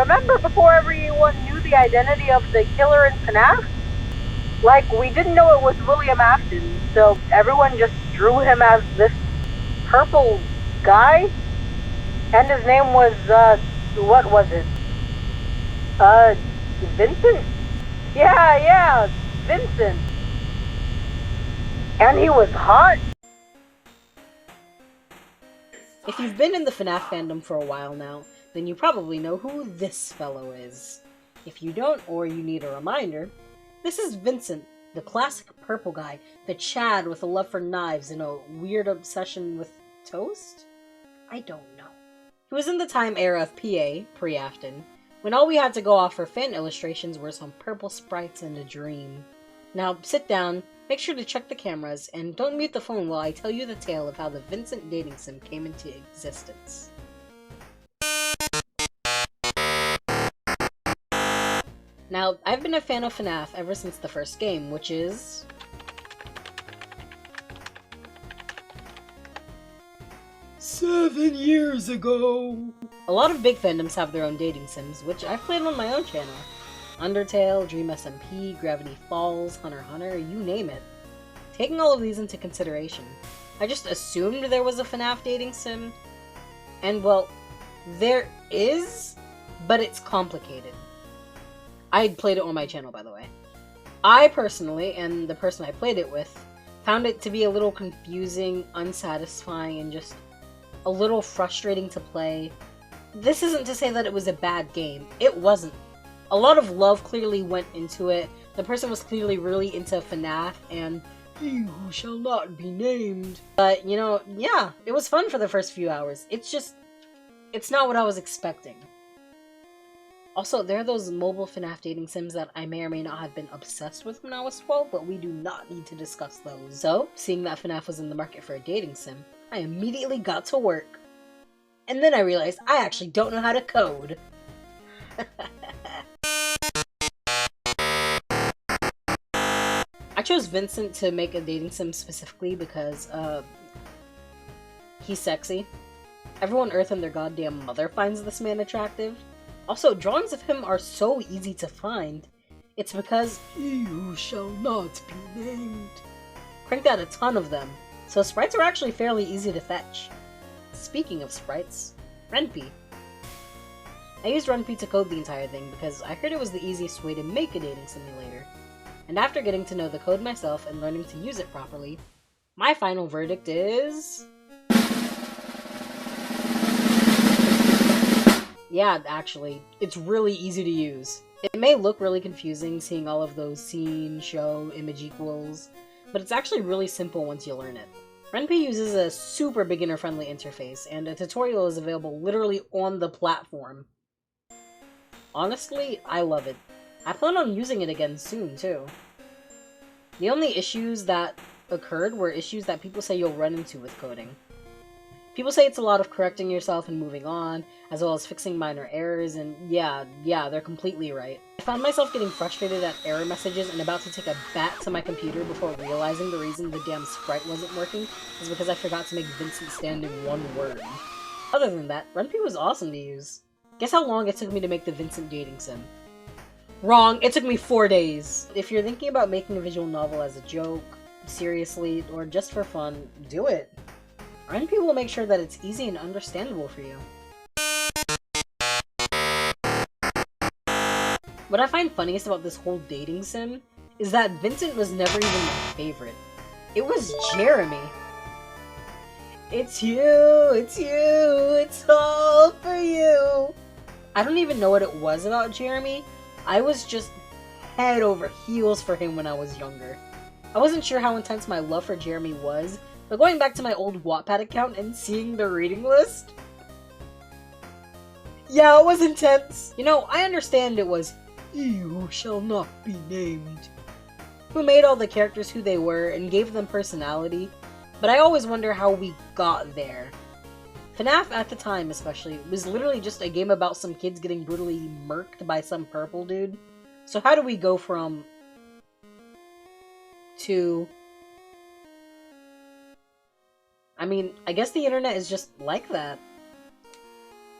remember before everyone knew the identity of the killer in Fnaf? Like, we didn't know it was William Afton, so everyone just drew him as this purple guy? And his name was, what was it? Vincent? Yeah, Vincent. And he was hot? If you've been in the Fnaf fandom for a while now, then you probably know who this fellow is. If you don't, or you need a reminder, this is Vincent, the classic purple guy, the Chad with a love for knives and a weird obsession with toast? I don't know. He was in the time era of PA, pre-Afton, when all we had to go off for fan illustrations were some purple sprites and a dream. Now, sit down, make sure to check the cameras, and don't mute the phone while I tell you the tale of how the Vincent Dating Sim came into existence. Now, I've been a fan of FNAF ever since the first game, which is... 7 years ago! A lot of big fandoms have their own dating sims, which I've played on my own channel. Undertale, Dream SMP, Gravity Falls, Hunter x Hunter, you name it. Taking all of these into consideration, I just assumed there was a FNAF dating sim, and well, there is, but it's complicated. I had played it on my channel, by the way. I personally, and the person I played it with, found it to be a little confusing, unsatisfying, and just a little frustrating to play. This isn't to say that it was a bad game. It wasn't. A lot of love clearly went into it. The person was clearly really into FNAF, and he who shall not be named. But, you know, yeah, it was fun for the first few hours. It's not what I was expecting. Also, there are those mobile FNAF dating sims that I may or may not have been obsessed with when I was 12, but we do not need to discuss those. So, seeing that FNAF was in the market for a dating sim, I immediately got to work. And then I realized I actually don't know how to code. I chose Vincent to make a dating sim specifically because, he's sexy. Everyone on Earth and their goddamn mother finds this man attractive. Also, drawings of him are so easy to find. It's because he who shall not be named cranked out a ton of them, so sprites are actually fairly easy to fetch. Speaking of sprites, Ren'Py. I used Ren'Py to code the entire thing because I heard it was the easiest way to make a dating simulator. And after getting to know the code myself and learning to use it properly, my final verdict is... yeah, actually, it's really easy to use. It may look really confusing seeing all of those scene, show, image equals, but it's actually really simple once you learn it. Ren'Py uses a super beginner-friendly interface, and a tutorial is available literally on the platform. Honestly, I love it. I plan on using it again soon, too. The only issues that occurred were issues that people say you'll run into with coding. People say it's a lot of correcting yourself and moving on, as well as fixing minor errors, and yeah, they're completely right. I found myself getting frustrated at error messages and about to take a bat to my computer before realizing the reason the damn sprite wasn't working is because I forgot to make Vincent stand in one word. Other than that, Ren'Py was awesome to use. Guess how long it took me to make the Vincent dating sim? Wrong! It took me 4 days! If you're thinking about making a visual novel as a joke, seriously, or just for fun, do it! Ren'Py will make sure that it's easy and understandable for you. What I find funniest about this whole dating sim is that Vincent was never even my favorite. It was Jeremy. It's you, it's all for you. I don't even know what it was about Jeremy. I was just head over heels for him when I was younger. I wasn't sure how intense my love for Jeremy was, but going back to my old Wattpad account and seeing the reading list... yeah, it was intense! You know, I understand it was "he who shall not be named" who made all the characters who they were and gave them personality, but I always wonder how we got there. FNAF at the time, especially, was literally just a game about some kids getting brutally murked by some purple dude. So how do we go from... to... I mean, I guess the internet is just like that.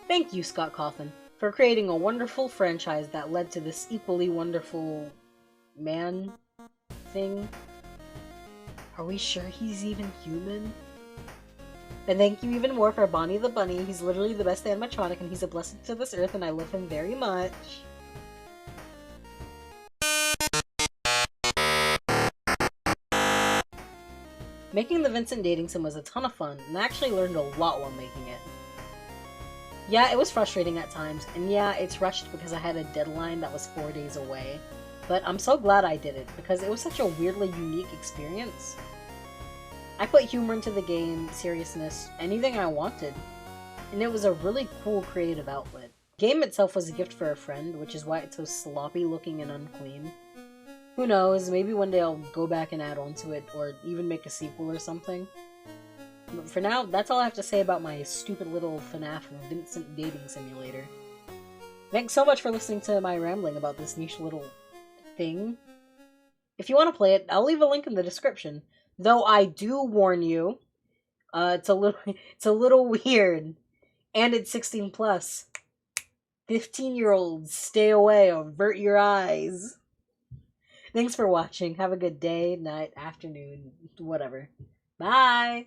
Thank you, Scott Coffin, for creating a wonderful franchise that led to this equally wonderful man thing. Are we sure he's even human? And thank you even more for Bonnie the Bunny. He's literally the best animatronic and he's a blessing to this earth and I love him very much. Making the Vincent Dating Sim was a ton of fun, and I actually learned a lot while making it. Yeah, it was frustrating at times, and yeah, it's rushed because I had a deadline that was 4 days away. But I'm so glad I did it, because it was such a weirdly unique experience. I put humor into the game, seriousness, anything I wanted. And it was a really cool creative outlet. The game itself was a gift for a friend, which is why it's so sloppy looking and unclean. Who knows, maybe one day I'll go back and add on to it, or even make a sequel or something. But for now, that's all I have to say about my stupid little Fnaf Vincent Dating Simulator. Thanks so much for listening to my rambling about this niche little thing. If you want to play it, I'll leave a link in the description. Though I do warn you, it's a little weird. And it's 16 plus. 15-year-olds, stay away, avert your eyes. Thanks for watching. Have a good day, night, afternoon, whatever. Bye!